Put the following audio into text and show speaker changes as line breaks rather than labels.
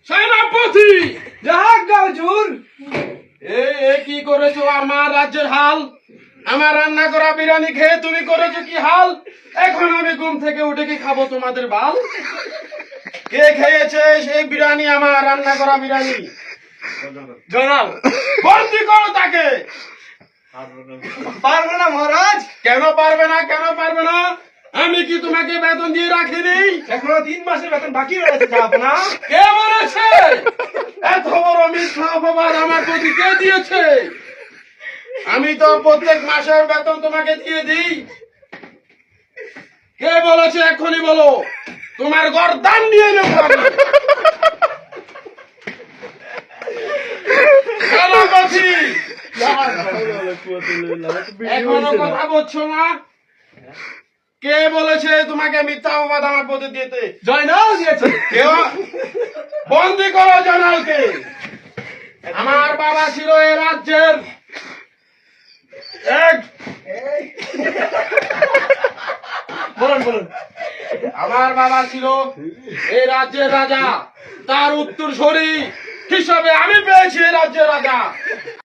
সেনাপতি
জাহাঙ্গীর হুজুর।
এ কি করেছো আমার রাজ্যের হাল? আমার রান্না করা বিরিয়ানি খেয়ে তুমি করেছো কি হাল? এখন আমি ঘুম থেকে উঠে কি খাবো তোমাদের বাল? কে খেয়েছে সেই বিরিয়ানি, আমার রান্না করা বিরিয়ানি?
জনাব,
বন্দি করো তাকে।
পারবো না মহারাজ।
কেন পারবে না, কেন পারবে না? আমি কি তোমাকে বেতন দিয়ে রাখিনি?
এখনো 3 মাসের বেতন বাকি রয়েছে জাহাপনা।
কে বলেছে? এত বড় মিথ্যা অপবাদ আমার প্রতি কে দিয়েছে? আমি তো প্রত্যেক মাসের বেতন তোমাকে দিয়ে দিই। কে বলেছে এখনই বলো, তোমার গর্দান নিয়ে নেবো আমি। সেনাপতি, এখনো কথা বলছো না? কে বলেছে তোমাকে মিথ্যা অপবাদ আমার প্রতি দিতে?
জয়নাল দিয়েছে।
কেউ? বন্দি করো জয়নালকে। আমার বাবা ছিল এই রাজ্যের এক
বলুন বলুন।
আমার বাবা ছিল এই রাজ্যের রাজা, তার উত্তরসূরি হিসাবে আমি পেয়েছি এই রাজ্যের রাজা।